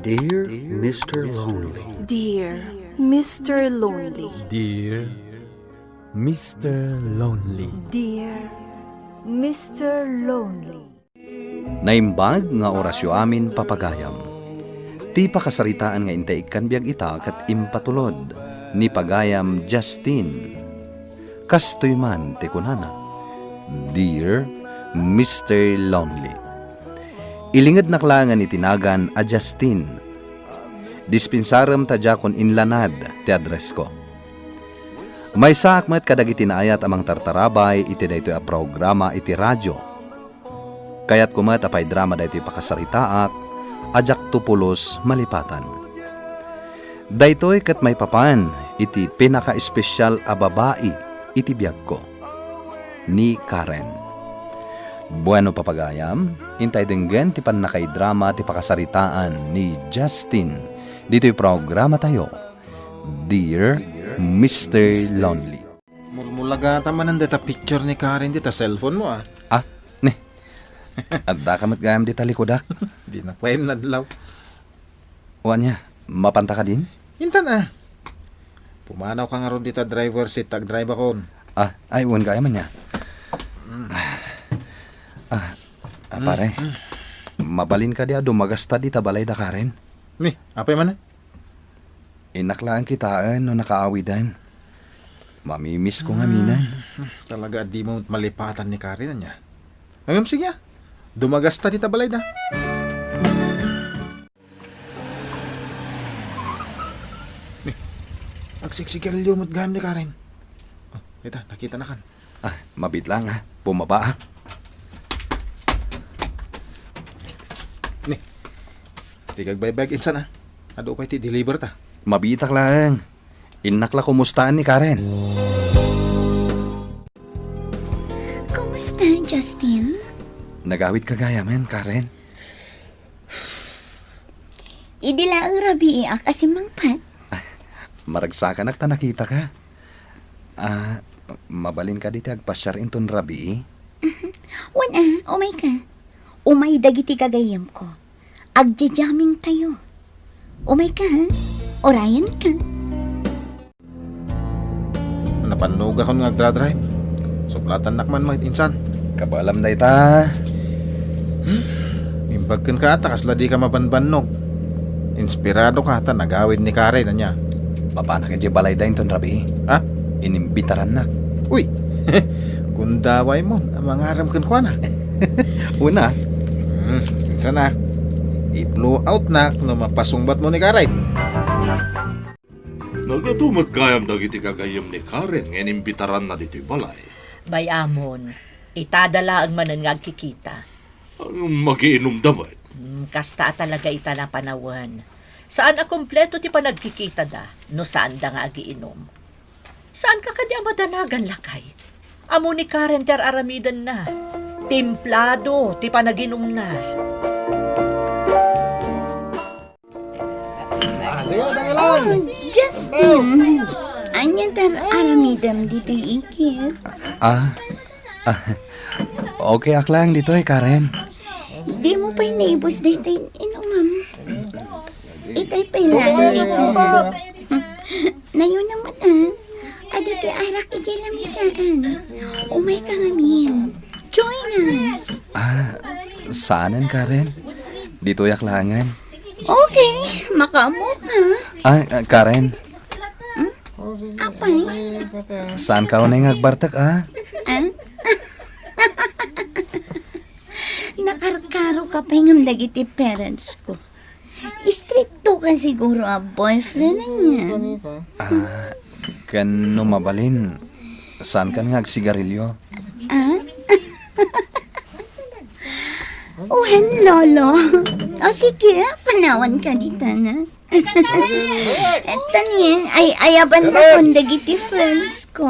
Dear Mr. Lonely. Dear Mr. Lonely. Dear Mr. Lonely. Dear Mr. Lonely. Naimbag nga orasyo amin papagayam. Ti pakasaritaan nga intay kan biag ita kat impatulod ni pagayam Justin. Kastoy man ti kunana. Dear Mr. Lonely. Ilingad naklangan ni tinagan a Justin. Dispensaram tadya kon inlanad ti address ko. May sakmat kadag itinaayat amang tartarabay iti daytoy a programa iti radyo. Kaya't kumat apay drama daytoy pakasaritaak ajak tupulos malipatan. Daytoy kat may papan iti pinaka-espesyal a babae iti biag ko ni Karen. Bueno papagayam, intay denggen ti panakay drama ti pakasaritaan ni Justin. Dito'y programa tayo, Dear Mr. Lonely. Mulmulaga man ang data picture ni Karen dita cellphone mo ah. Ah, ne. Adda kamat gayam di talikodak. Di na kwaim nadlaw. Uwan niya, mapanta ka din? Hintan ah. Pumanaw ka nga ron dita driver seat, tag-drive ako. Ah, ay uwan gayam niya. Pare, mabalin ka dia dumagasta di tabalay da Karen. Ni, apay man ah. Inaklaan kitaan no nakaawidan. Mamimiss ko nga minan. Talaga di mo malipatan ni Karen niya. Hanggang sige ah. Dumagasta dita balay da. Ni, agsiksigarilyo mo't gam ni Karen. Oh, ita, nakita na kan. Ah, mabit lang ha, bumabaak. Ni, tigagbaybag insan ah. Ado pa iti deliver ta. Mabitak lang. Inakla kumustaan ni Karen. Kumusta, Justin? Nagawit ka gaya men, Karen. Idila ang rabi ak asimangpat. Maragsakan ak ta nakita ka. Ah, mabalin ka diti agpasyar inton rabi. Wana, umay ka. Umay dagiti kagayam ko. Agjajaming tayo. Umay ka, ha? Orayan ka. Napanog ako ng agdra-drive. Suplatan nakman mga insan. Kabalam na ita. Imbagkan ka ata, kasla di ka mabanbanog. Inspirado ka ata, nagawid ni Karen na niya. Papanak ang balay da inton rabi. Ha? Inimbitaran nak. Uy, kundaway mo, amangaram kan kwa na. Una, Insan na, i-blow out na no mapasungbat mo ni Karen. Nagatumat gayam dagiti kagayam ni Karen ngayon imbitaran na dito'y balay. Bayamon, itadala ang manan nga kikita. Magiinom damat. Kasta talaga ita na panawan. Saan a kompleto ti panagkikita da, no saan da nga agiinom? Saan ka kadya madanagan lakay? Amo ni Karen ter aramidan na. Timplado ti panaginom na. Justin! Anya tar aramidam dito ikit. okay ak lang dito Karen. Di mo pa'y naibos dito inumam. Itay pa'y lang dito. Nayon naman Adati arak ijalamisaan. Umay ka ngamin. Join us. Saanan Karen? Dito yak langan. Okay, makaamo ka. Karen, Apay? saan ka unay ngagbartak Nakarkaro ka pa yung dagiti parents ko. Istrikto ka siguro a boyfriend na niya. Kano mabalin? Saan ka ngagsigarilyo? Uhan, lolo. O sige, panawan ka dito na. Eto niyan, ay ayaban ba kung dagiti friends ko?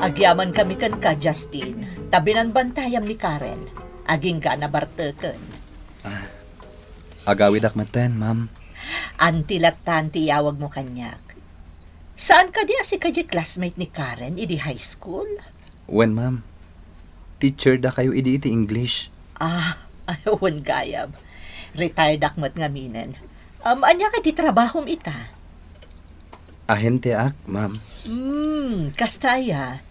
Agyaman kami kan ka, Justin. Tabinan bantayam ni Karen. Aging ka na barteken. Agawid akmeten, ma'am. Antilatan ti yawag mo kanyak. Saan ka di asi kaji classmate ni Karen idi high school? When, ma'am? Teacher da kayo idi iti English. Ayawan gayam. Retired akmat nga minen. Anya ka di trabahom ita? Ahente ak, ma'am. Kastaya.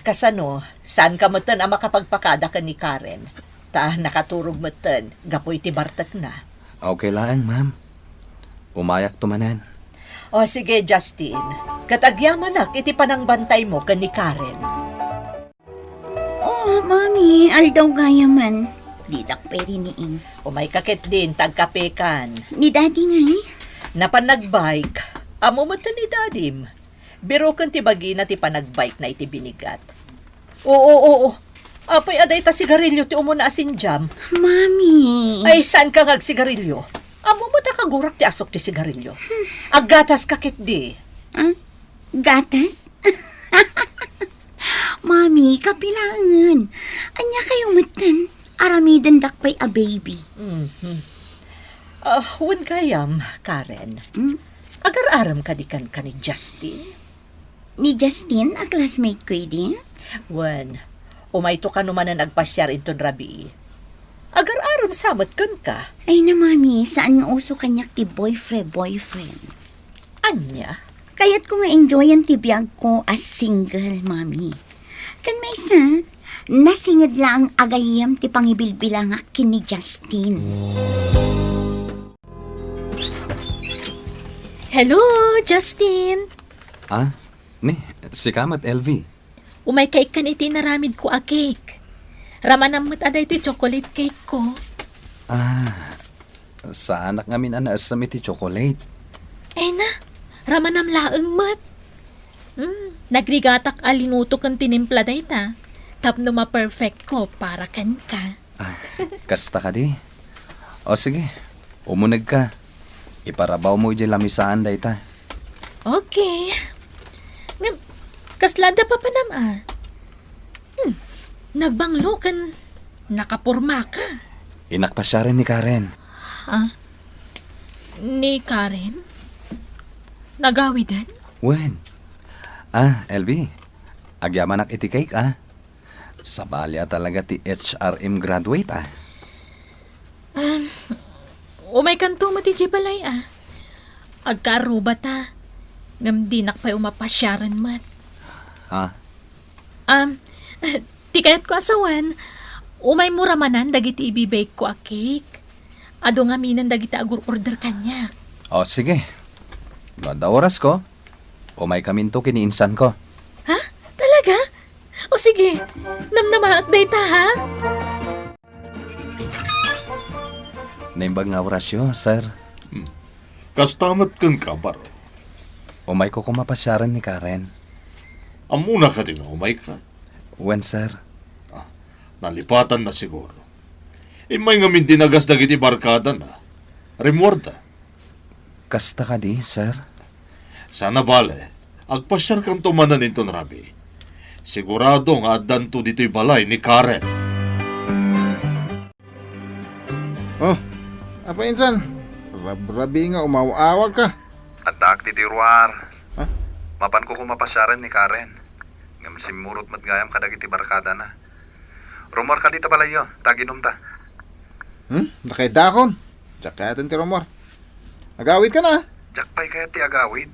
Kasano, saan ka matan ang makapagpakada ka ni Karen? Nakaturog matan, gapoy ti bartak na. Okay lang, ma'am. Umayak tumanan. O sige, Justin. Katagyaman iti panangbantay mo ka ni Karen. Oh, mami, aldaw gaya man. Didak peri niing. Umay kakit din, tagkapekan. Ni daddy nga eh. Napanagbike, amo mo ni dadim. Biro kan ti bagi na ti panagbike na iti binigat. Oo. Apay aday ta sigarilyo ti umuna asin jam. Mami. Ay, saan ka sigarilyo? Amo mo ta kagurak ti asok ti sigarilyo. Aggatas kakit di. Ah, gatas? Mami, kapilangan. Anya kayo matan. Aramidan dakpay a baby. Huwag kayam, Karen. Agar-aram ka di kan ni Justin. Ni Justin, a classmate ko din. Wan, umayto ka naman na nagpasyar inton rabi. Agar-aram samot kan ka. Ay na mami, saan nga uso kanyak ti boyfriend? Anya? Kaya't ko nga enjoy ang tibiyag ko as single, mami. Kan may isa, nasingad lang ang agayam ti pangibilbilang akin ni Justin. Hello, Justin! Si Kamat LV. Umay cake kan iti naramid ko a cake. Ramanamot aday iti chocolate cake ko. Sa anak ngamin anaasam iti chocolate. Ay na, ramanam laeng mat. Nagrigatak alinuto kan tinimpla day ta. Tapno ma-perfect ko para kan ka. Kasta ka di. O sige, umunag ka. Iparabaw mo iti lamisaan day ta. Okay. Kaslada pa nagbanglo kan nakapurma ka. Inak pa siya rin ni Karen. Ni Karen? Nagawidan? Wen. LV. Agyaman ak iti cake Sabalya talaga ti HRM graduate Umay kanto mo ti jibalay Agkaruba ta. Ngamdinak pa umapasyaran mat. Tikayat ko asawan, umay muramanan dagiti ibibake ko a cake. Ado nga minan dagiti agur order kanyak. O sige. Bada oras ko. Umay kaminto kiniinsan ko. Ha? Talaga? O sige, namnamaak day ta ha? Naimbag nga orasyo, sir. Kastamat kang kabar. Umay ko kumapasyaran ni Karen. Amuna ka din umay ka. When, sir? Nalipatan na siguro. May ngamin dinagas dagiti barkada na. Remorda. Kasta ka di, sir? Sana bale, agpasyar kang tumanan inton rabi. Sigurado nga adan to dito'y balay ni Karen. Oh, apa insan? Rabi nga umawawag ka. Atak di tiruar. Ha? Mapan ko kumapasyaran ni Karen. Ngam simurot matgayam kadagiti barkada na. Rumor ka dito balayo, taginom ta. Nakaidakon. Jakatan ti Romor. Agawid ka na. Jakpay kaya ti agawid.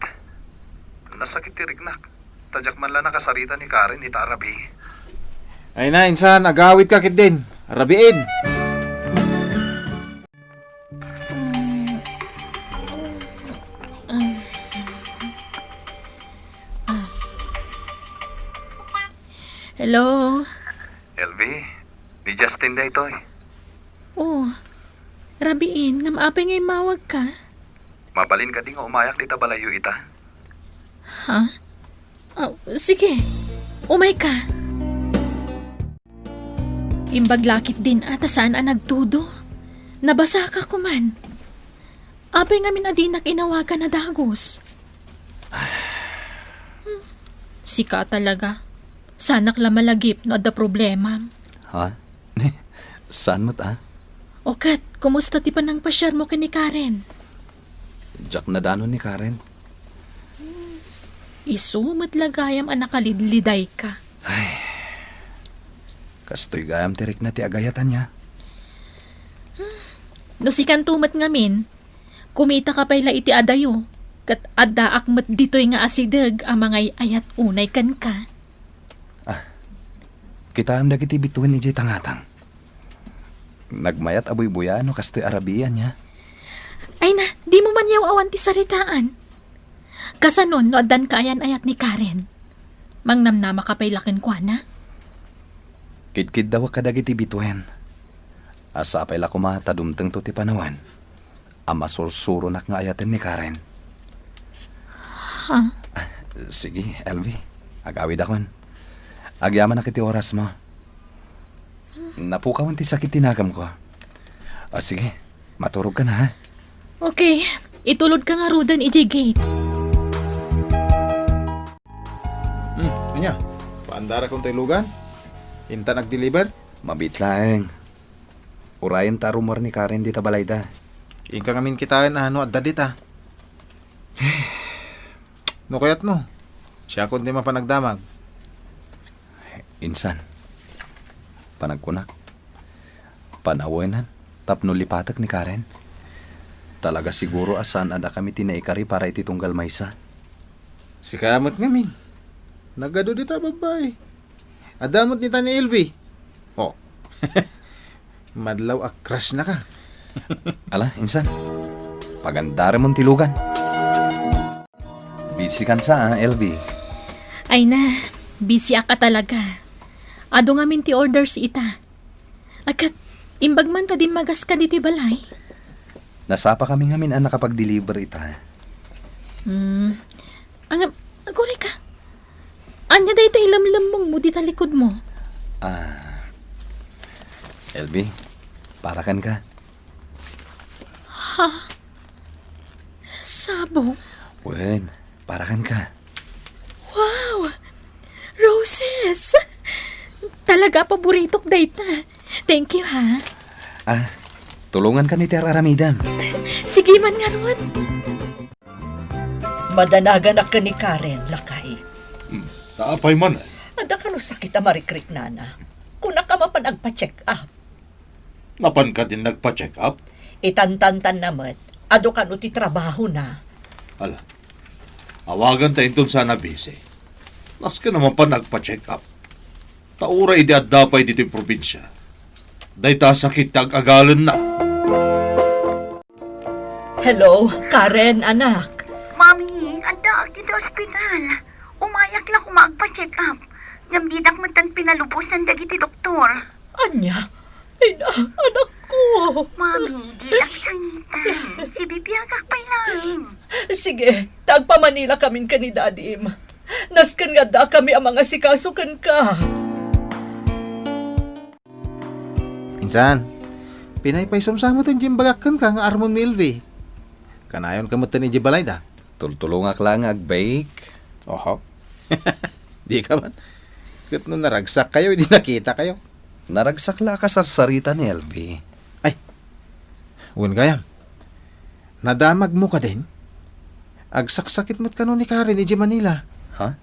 Nasakit ti rignak. Tadyak man lang nakasarita ni Karen ita arabi. Ay na, insan, agawid ka kit din. Arabiin. Hello? LV, ni Justin da ito Oh, rabiin, ngam-apay ngay mawag ka. Mabalin ka di nga umayak dita balayo ita. Ha? Sige, umay ka. Imbag lakit din ata saan nagtudo. Nabasa ka kuman. Apay ngamin adinak inawagan na dagos. Sika talaga. Sanak la malagip no da problema. Ha? Saan mo't Okat, kumusta ti panang pasyar mo ka ni Karen? Jak na danon ni Karen. Isumat lagayam ang nakalidliday ka. Kastoy gayam tirik na ti agayatan niya. No sikan tumat ngamin, kumita ka pala iti adayo, kat adda akmat dito'y nga asideg ang mga ayat unay kan ka. Kita am dagiti bituin ni Jay Tangatang. Nagmayat aboy buya no kastoy Arabian niya. Ay na, di mo man yaw awan ti saritaan. Kasanon no addan kaayan ayat ni Karen. Mangnamnama ka pa'y lakin kwa na. Kidkid daw ka dagiti bituin. Asa pa'y la kumata dumteng to ti panawan. Ama sursuro nak nga ayaten ni Karen. Ha? Sige, Elvi. Agawid akon. Agyaman na kiti oras mo. Napukawan ti sakit tinagam ko. Sige, maturog ka na ha. Okay, itulod ka nga rudan iji gate. Anya, paandara kong lugan? Inta nag-deliver? Mabitlaeng. Urayan ta rumor ni Karen di tabalayda. Inka ngamin kita na ano at dadita. No kayat no? Siya kundi mapanagdamag. Insan. Panagkunak. Panawanan. Tapno lipatak ni Karen. Talaga siguro asan ada kami tinaikari para ititunggal maysa. Si kamot ngamin. Nagado dita babay. Adamot nita ni Elvi. Oh. Madlaw akras na ka. Ala, insan. Pagandara mong tilugan. Busy kan sa, LV. Ay na, busy ka talaga. Ado nga minti orders ita. Agkat, imbag man ta din magas ka dito balay. Nasapa kami ngamin ang nakapag-deliver ita. Agore ka. Anya dahi tayo lamlamong mo dita likod mo. LV, parakan ka. Sabo. Wen, parakan ka. Wow! Roses! Talaga paborito dayta. Thank you, ha? Tulungan ka ni Ter Aramidam. Sige man nga ron. Madanagan na ka ni Karen, lakay. Taapay man eh. Ada ka no sakit a marikrik nana. Kung nakamapan agpa-check up, Napan ka din nagpa-check up? itantantan naman, ado ka no ti trabaho na. Ala, awagan tayo itong sana busy. Nas ka naman pa nagpa-check up. Taura idi at dapay dito yung probinsya. Day ta sakit ag-agalan na. Hello, Karen, anak. Mami, anda dito ospital. Umayak lang kung magpa-check up. Ngamdidak man tan pinalubusan dagiti doktor. Anya? Ina, anak ko. Mami, di lang sangitan. Si Bibiyagak pa lang. Sige, tagpa Manila kamin ka ni Dadim. Naskan nga da kami ang mga sikasukan ka. Insan, pinaypay samsamot ang jimbagakan ka nga armon milvi. Kanayon ka mata ni Jibalayda. Tultulungak lang ag-bake. Oho. Di ka man. Kat nung naragsak kayo, hindi nakita kayo. Naragsakla ka sa sarita ni LV. Uwan kayam. Nadamag mo ka din? Agsaksakit mo't ka nun ni Karen iji Manila. Ha?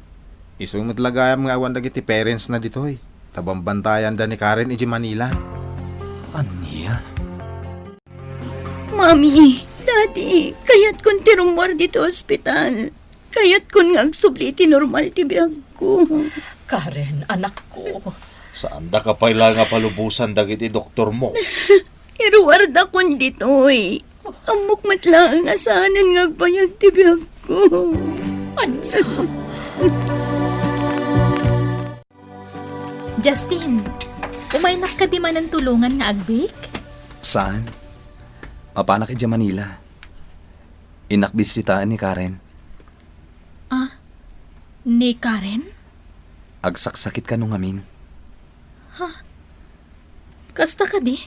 Isong matlagayam nga awan dagiti parents na ditoy. Tabang bantayan da ni Karen iji Manila. Aniya? Mami, Daddy, kayat kun tirumwar dito ospital. Kayat kun nga agsubliti normal ti biyag ko. Karen, anak ko. Saan da ka pala nga palubusan dagiti doktor mo? Iruwarda kun ditoy. Amok matlang asanan nga agbayag ti biyag ko. Anya? Justin, umaynak ka di man ng tulungan nga agbake? Saan? Apanak ija Manila. Inakbisitaan ni Karen. Ni Karen? Agsaksakit ka nung amin. Kasta ka di?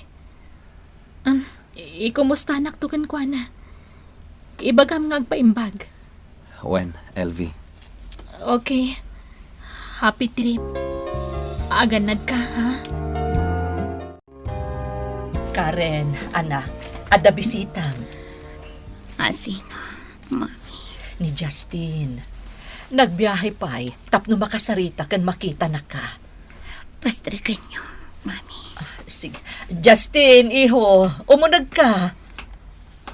Ikumusta anak tukan kwa na? Ibagam nga agpaimbag. Wen, LV. Okay. Happy trip. Aganad ka, ha? Karen, anak, ada bisitang Asin, Mami. ni Justin. Nagbiyahe pa'y, tapno makasarita kan makita na ka. Pastrakan niyo, Mami. Sige. Justin, iho, umunag ka.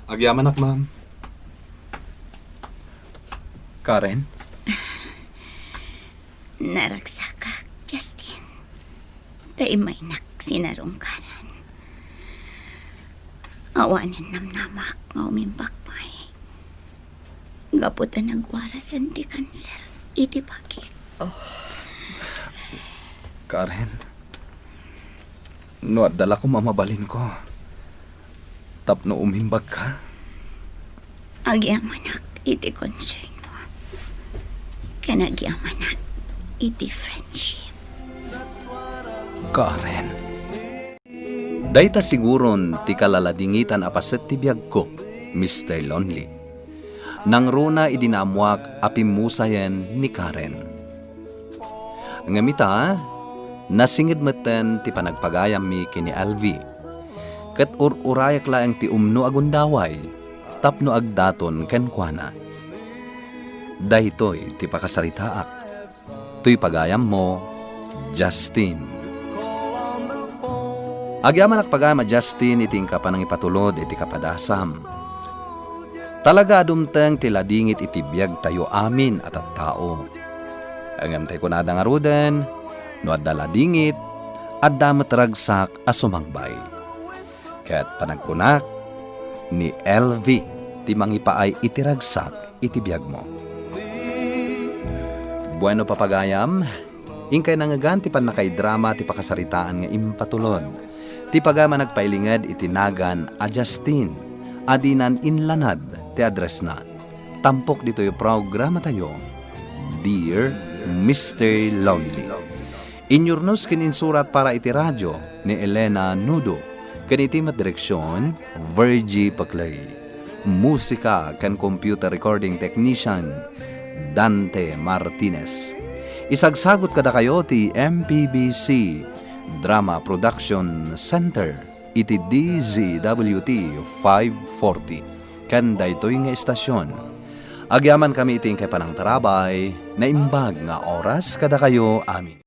Agyaman ma'am. Karen? Naragsaka, Justin. Tay may sinarungkaran. Awanan namnamak nga umimbakpay. Gaputan nagwarasan ti kanser. Iti bakit. Karen? No, dala ko mamabalin ko. Tapno umimbag ka. Agyamanak, iti concern mo. Kanagyamanak, iti friendship. Karen. Dayta siguron ti kalaladingitan apaset ti biyag ko, Mr. Lonely. Nang runa idinamuak apimusayan ni Karen. Ngamita, nasingid meten ti panagpagayam mi kini Alvi. Kat ururayak laang ti umno agundaway, tapno agdaton kenkwana. Dahitoy ti pakasaritaak. Tuy pagayam mo, Justin. Agyaman pagama Justin iting kapanang ipatulod iti kapadasam. Talaga adumteng tiladingit iti biyag tayo amin at tao. Angam tayo kunada nga ruden, no adda ladingit, adda matragsak asumangbay. Kaya't panagkunak ni LV ti mangipaay itiragsak iti biyag mo. Bueno papagayam, ingkay nangagan ti panakay drama ti pakasaritaan nga impatulod. Ti pagama nagpailingad itinagan a Justin, adinan inlanad ti address na. Tampok dito yung programa tayo, Dear Mr. Lonely. Inyurnos kininsurat para iti radyo ni Elena Nudo, kanitimat direksyon, Virgie Paclay. Musika kan computer recording technician, Dante Martinez. Isagsagot kada kayo ti MPBC Drama Production Center iti DZWT 540 kanda ito'y nga estasyon. Agyaman kami iting kay panang tarabay na imbag nga oras kada kayo amin.